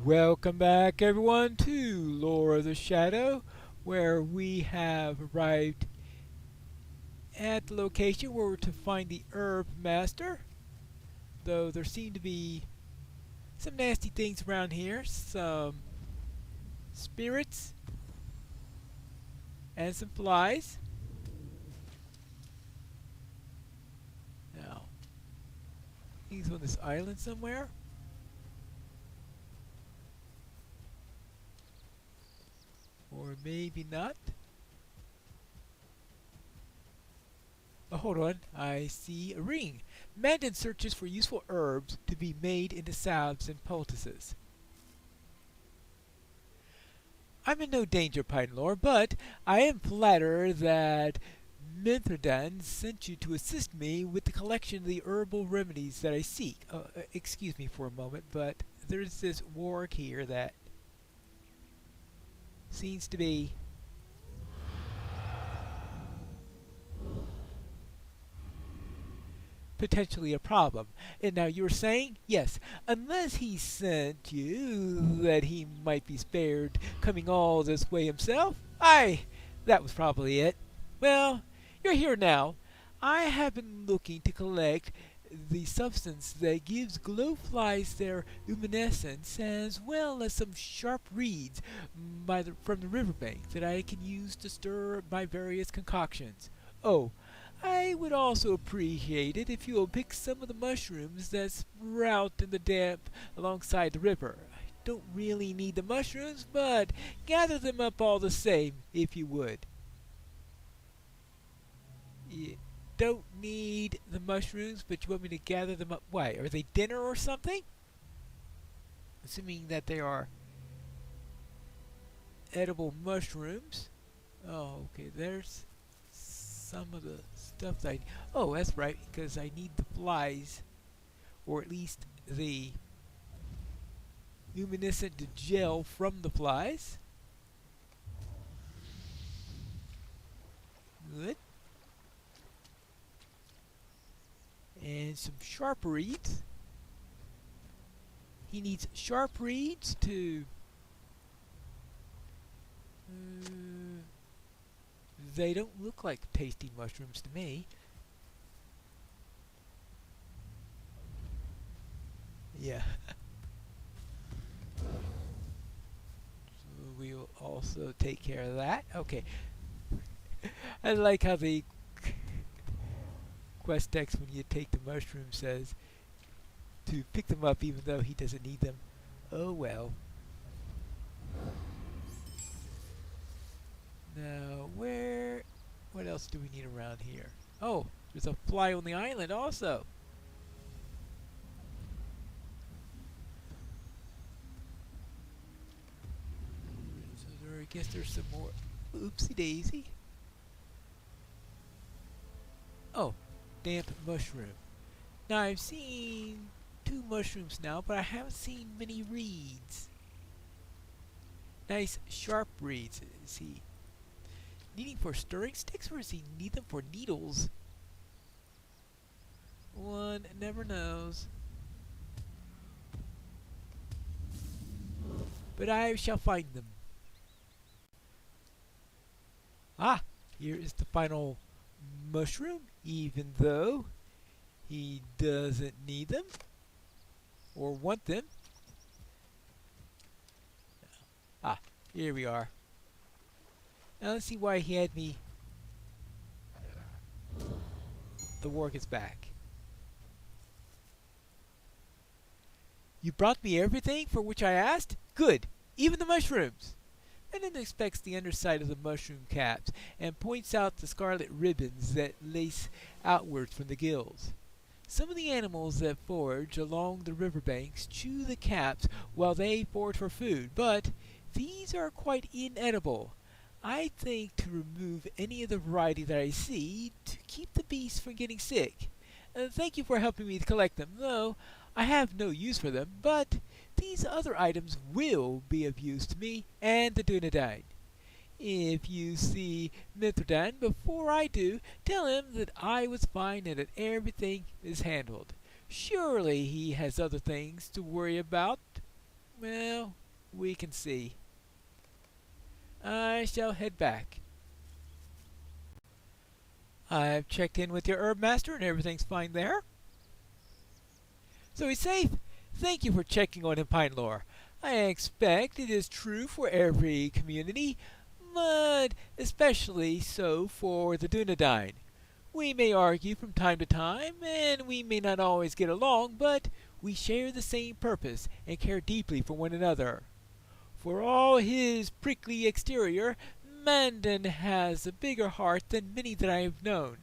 Welcome back, everyone, to Lore of the Shadow, where we have arrived at the location where we're to find the Herb Master. Though there seem to be some nasty things around here, some spirits, and some flies. Now, he's on this island somewhere. Or maybe not. Oh, hold on. I see a ring. Mandan searches for useful herbs to be made into salves and poultices. I'm in no danger, Pine Lore, but I am flattered that Mithridan sent you to assist me with the collection of the herbal remedies that I seek. Excuse me for a moment, but there's this warg here that seems to be potentially a problem. And now you're saying, yes, unless he sent you that he might be spared coming all this way himself? Aye, that was probably it. Well, you're here now. I have been looking to collect the substance that gives glowflies their luminescence, as well as some sharp reeds from the riverbank that I can use to stir my various concoctions. Oh, I would also appreciate it if you will pick some of the mushrooms that sprout in the damp alongside the river. I don't really need the mushrooms, but gather them up all the same, if you would. You don't need the mushrooms, but you want me to gather them up. Why? Are they dinner or something? Assuming that they are edible mushrooms. Oh, okay, there's some of the stuff that oh, that's right, because I need the flies, or at least the luminescent gel from the flies. Good. And some sharp reeds. He needs sharp reeds to they don't look like tasty mushrooms to me. Yeah. So we'll also take care of that. Okay. I like how the quest text when you take the mushroom says to pick them up even though he doesn't need them. Oh well. Now, what else do we need around here? Oh, there's a fly on the island also. So I guess there's some more. Oopsie daisy. Oh, damp mushroom. Now I've seen 2 mushrooms now, but I haven't seen many reeds. Nice sharp reeds. Is he needing for stirring sticks, or does he need them for needles? One never knows. But I shall find them. Ah, here is the final mushroom, even though he doesn't need them or want them. Ah, here we are. Now let's see why he had me. The warg is back. You brought me everything for which I asked? Good, even the mushrooms. Menon inspects the underside of the mushroom caps and points out the scarlet ribbons that lace outwards from the gills. Some of the animals that forage along the riverbanks chew the caps while they forage for food, but these are quite inedible. I think to remove any of the variety that I see to keep the beasts from getting sick. Thank you for helping me to collect them, though I have no use for them, but these other items will be of use to me and the Dunedain. If you see Mithridan before I do, tell him that I was fine and that everything is handled. Surely he has other things to worry about Well, we can see. I shall head back. I've checked in with your herb master and everything's fine there. So he's safe. Thank you for checking on him, Pinelore. I expect it is true for every community, but especially so for the Dunedain. We may argue from time to time, and we may not always get along, but we share the same purpose and care deeply for one another. For all his prickly exterior, Mandan has a bigger heart than many that I have known.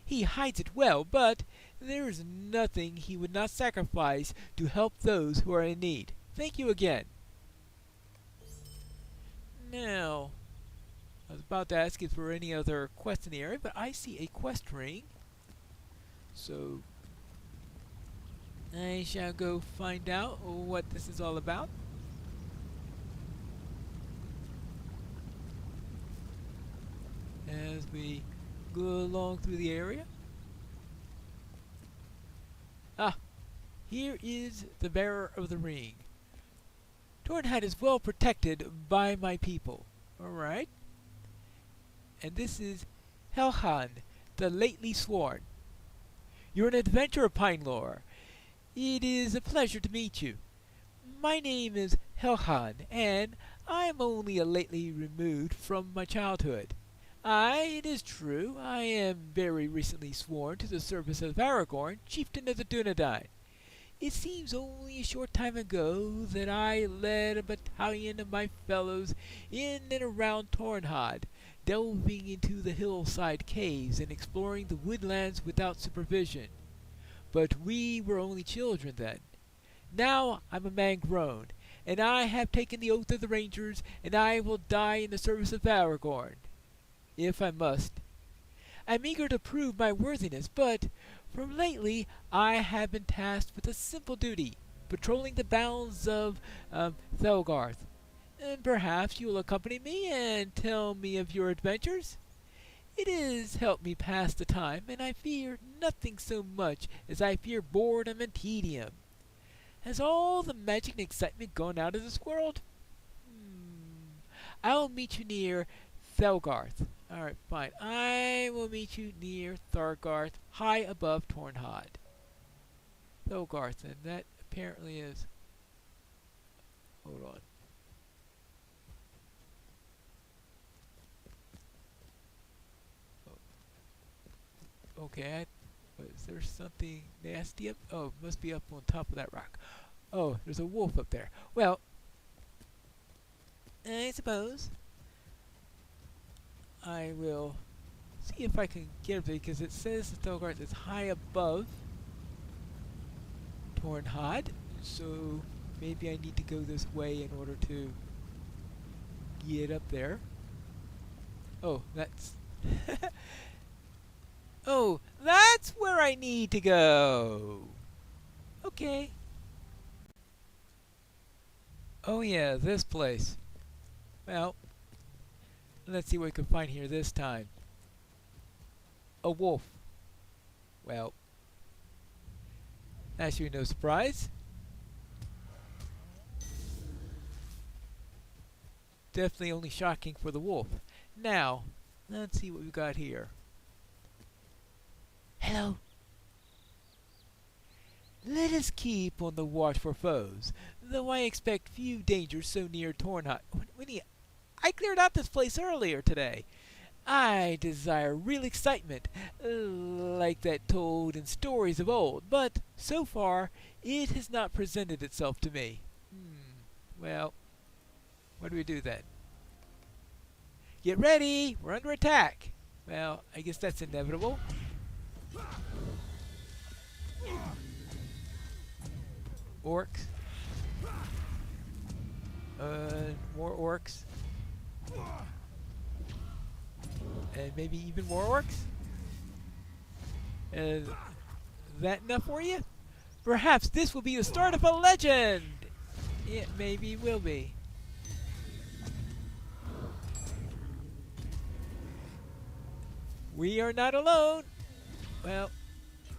He hides it well, but there is nothing he would not sacrifice to help those who are in need. Thank you again. Now, I was about to ask if there were any other quests in the area, but I see a quest ring. So, I shall go find out what this is all about. As we go along through the area. Ah, here is the bearer of the ring. Tornhat is well protected by my people. Alright. And this is Helhan, the lately sworn. You're an adventurer, Pinelore. It is a pleasure to meet you. My name is Helhan, and I am only a lately removed from my childhood. It is true, I am very recently sworn to the service of Aragorn, chieftain of the Dunedain. It seems only a short time ago that I led a battalion of my fellows in and around Tornhad, delving into the hillside caves and exploring the woodlands without supervision. But we were only children then. Now I'm a man grown, and I have taken the oath of the Rangers, and I will die in the service of Aragorn, if I must. I'm eager to prove my worthiness, but from lately I have been tasked with a simple duty, patrolling the bounds of Thelgarth. And perhaps you will accompany me and tell me of your adventures? It has helped me pass the time, and I fear nothing so much as I fear boredom and tedium. Has all the magic and excitement gone out of this world? I'll meet you near Thelgarth. Alright, fine. I will meet you near Thargarth, high above Tornhad. Thelgarth, and that apparently is... Hold on. Okay, is there something nasty up? Oh, it must be up on top of that rock. Oh, there's a wolf up there. Well, I suppose I will see if I can get up there, because it says the Thelgarth is high above Tornhad, so maybe I need to go this way in order to get up there. Oh, that's... Oh, that's where I need to go! Okay. Oh yeah, this place. Well, let's see what we can find here this time. A wolf. Well, that's you no surprise. Definitely only shocking for the wolf. Now, let's see what we've got here. Hello. Let us keep on the watch for foes, though I expect few dangers so near Tornhad. I cleared out this place earlier today. I desire real excitement, like that told in stories of old, but so far it has not presented itself to me. Well, what do we do then? Get ready! We're under attack! Well, I guess that's inevitable. Orcs. More orcs. And maybe even more orcs? Is that enough for you? Perhaps this will be the start of a legend! It maybe will be. We are not alone! Well,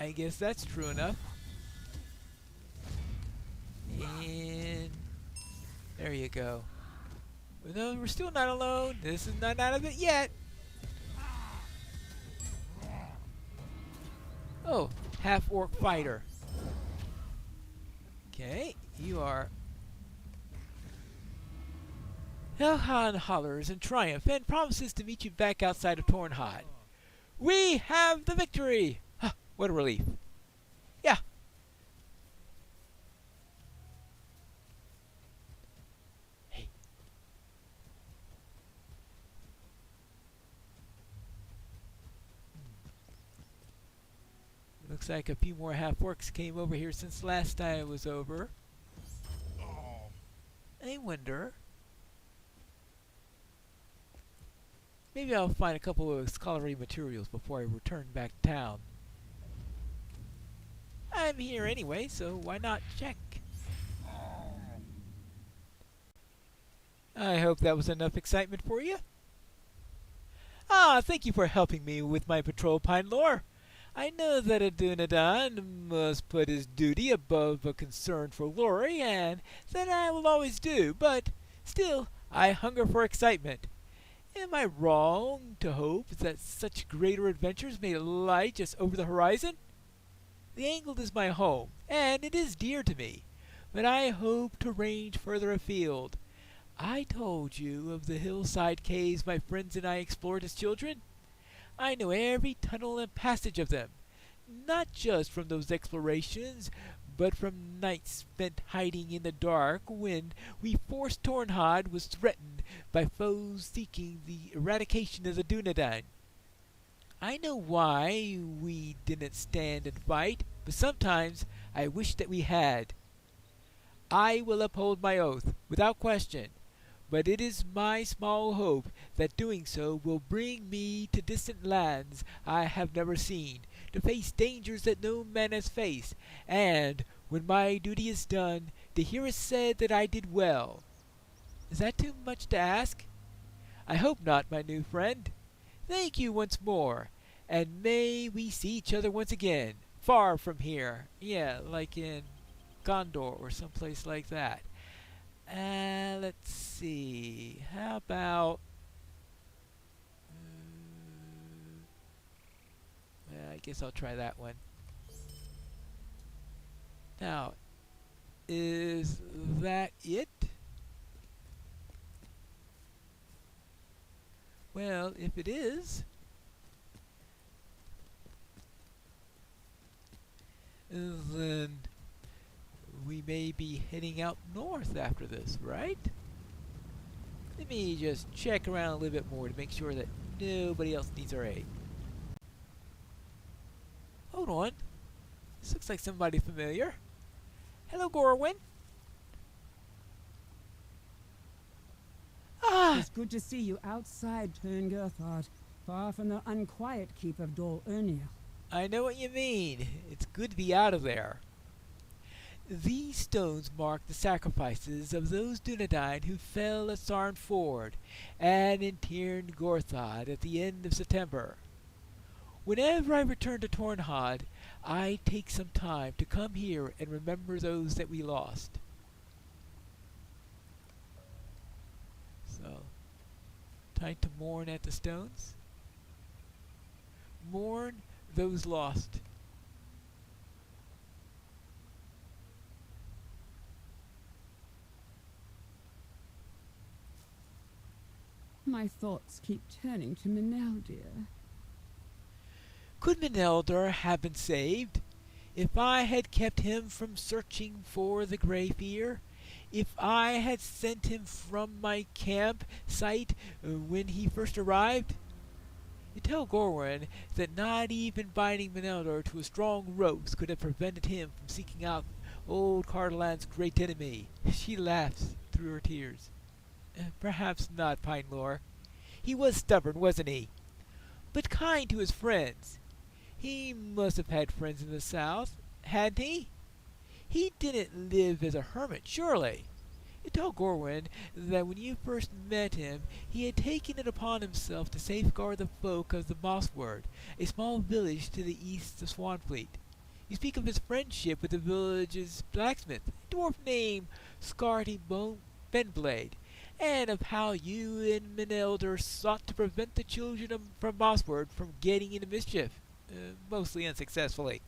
I guess that's true enough. And There you go. No, we're still not alone. This is not out of it yet. Oh, half-orc fighter. Okay, you are... Helhan hollers in triumph and promises to meet you back outside of Tornhod. We have the victory! Huh, what a relief. Yeah. Hey. Looks like a few more half-orcs came over here since last I was over. I wonder... Maybe I'll find a couple of scholarly materials before I return back to town. I'm here anyway, so why not check? I hope that was enough excitement for you. Ah, thank you for helping me with my patrol, Pine Lore. I know that a Dunedain must put his duty above a concern for glory, and that I will always do, but still, I hunger for excitement. Am I wrong to hope that such greater adventures may lie just over the horizon? The Angled is my home, and it is dear to me, but I hope to range further afield. I told you of the hillside caves my friends and I explored as children. I know every tunnel and passage of them, not just from those explorations, but from nights spent hiding in the dark when we forced Tornhod was threatened by foes seeking the eradication of the Dunedain. I know why we didn't stand and fight, but sometimes I wish that we had. I will uphold my oath, without question, but it is my small hope that doing so will bring me to distant lands I have never seen, to face dangers that no man has faced, and, when my duty is done, to hear it said that I did well. Is that too much to ask? I hope not, my new friend. Thank you once more, and may we see each other once again, far from here. Yeah, like in Gondor or someplace like that. Let's see. How about... I guess I'll try that one. Now, is that it? Well, if it is, then we may be heading out north after this, right? Let me just check around a little bit more to make sure that nobody else needs our aid. Hold on. This looks like somebody familiar. Hello, Gorwin. Ah! It's good to see you outside Turngerthard, far from the unquiet keep of Dol Ernia. I know what you mean. It's good to be out of there. These stones mark the sacrifices of those Dunedain who fell at Sarn Ford and in Tirn Gorthad at the end of September. Whenever I return to Tornhod, I take some time to come here and remember those that we lost. So, time to mourn at the stones. Mourn those lost. My thoughts keep turning to Minel, dear. Could Meneldor have been saved if I had kept him from searching for the Grey Fear? If I had sent him from my camp site when he first arrived? You tell Gorwin that not even binding Meneldor to a strong ropes could have prevented him from seeking out old Cardolan's great enemy. She laughs through her tears. Perhaps not, Pine Lore. He was stubborn, wasn't he? But kind to his friends. He must have had friends in the south, hadn't he? He didn't live as a hermit, surely. You tell Gorwin that when you first met him, he had taken it upon himself to safeguard the folk of the Mossward, a small village to the east of Swanfleet. You speak of his friendship with the village's blacksmith, a dwarf named Scarty Fenblade, and of how you and Menelder sought to prevent the children from Mossward from getting into mischief, mostly unsuccessfully.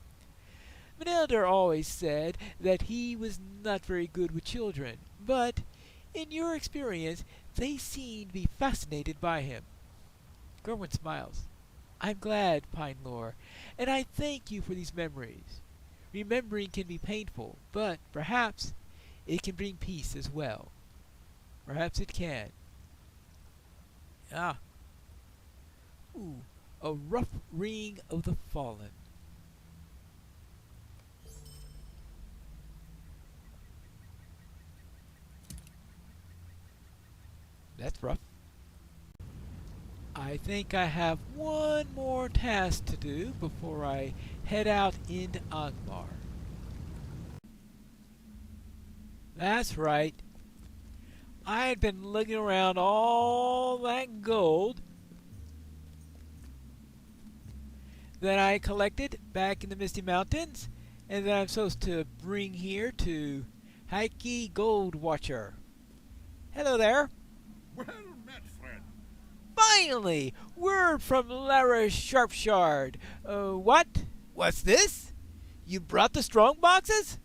Menelder always said that he was not very good with children, but in your experience, they seem to be fascinated by him. Gerwin smiles. I'm glad, Pine Lore, and I thank you for these memories. Remembering can be painful, but perhaps it can bring peace as well. Perhaps it can. Ah. Ooh, a rough ring of the fallen. That's rough. I think I have one more task to do before I head out into Angmar. That's right. I had been looking around all that gold that I collected back in the Misty Mountains and that I'm supposed to bring here to Heike Gold Watcher. Hello there. Well met, friend. Finally! Word from Lara Sharpshard. What? What's this? You brought the strong boxes?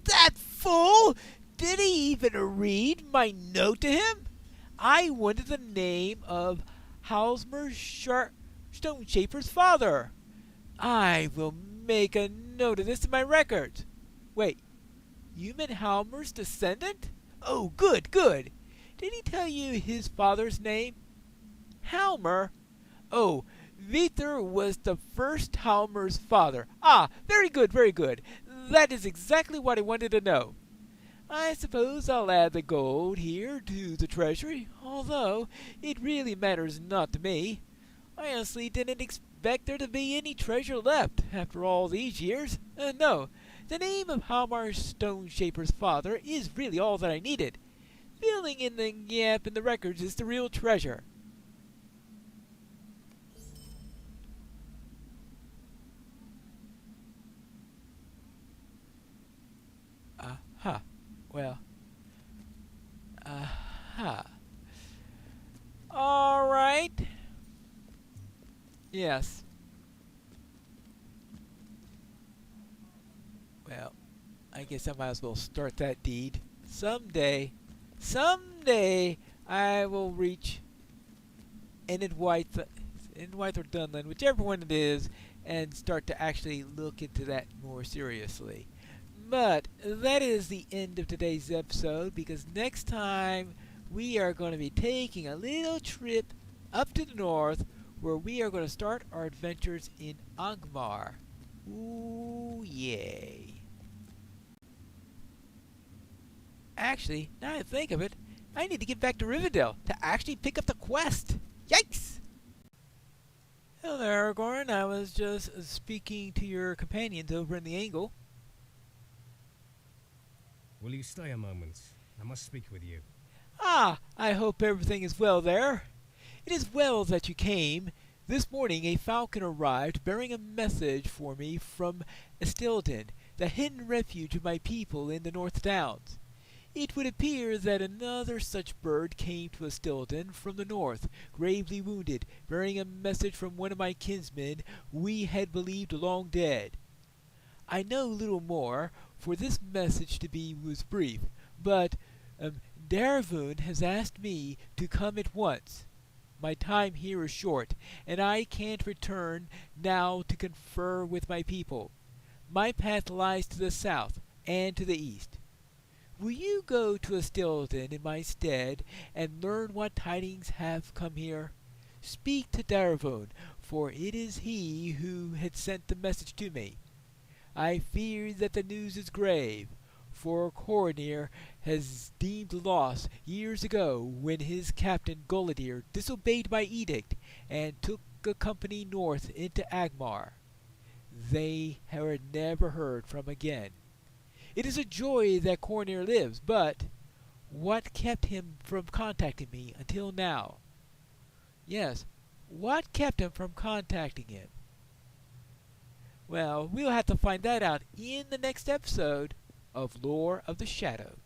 That fool! Did he even read my note to him? I wanted the name of Halsmer Stoneshaper's father. I will make a note of this in my records. Wait, you meant Halmer's descendant? Oh, good, good. Did he tell you his father's name? Halmer? Oh, Vither was the first Halmer's father. Ah, very good, very good. That is exactly what I wanted to know. I suppose I'll add the gold here to the treasury, although it really matters not to me. I honestly didn't expect there to be any treasure left after all these years. No, the name of Halmar Stoneshaper's father is really all that I needed. Filling in the gap in the records is the real treasure. Aha. Well. Aha. All right. Yes. Well, I guess I might as well start that deed. Someday I will reach Enidwythe or Dunland, whichever one it is, and start to actually look into that more seriously. But that is the end of today's episode, because next time we are going to be taking a little trip up to the north where we are going to start our adventures in Angmar. Ooh, yay. Actually, now that I think of it, I need to get back to Rivendell to actually pick up the quest. Yikes! Hello there, Aragorn. I was just speaking to your companions over in the Angle. Will you stay a moment? I must speak with you. Ah, I hope everything is well there. It is well that you came. This morning a falcon arrived bearing a message for me from Estilden, the hidden refuge of my people in the North Downs. It would appear that another such bird came to Estilden from the north, gravely wounded, bearing a message from one of my kinsmen we had believed long dead. I know little more, for this message was brief, but Daravoon has asked me to come at once. My time here is short, and I can't return now to confer with my people. My path lies to the south and to the east. Will you go to Estilden in my stead and learn what tidings have come here? Speak to Daravoon, for it is he who had sent the message to me. I fear that the news is grave, for Coronir has deemed loss years ago when his captain Gullidir disobeyed my edict and took a company north into Angmar. They are never heard from again. It is a joy that Coronir lives, but what kept him from contacting me until now? Yes, what kept him from contacting him? Well, we'll have to find that out in the next episode of Lore of the Shadows.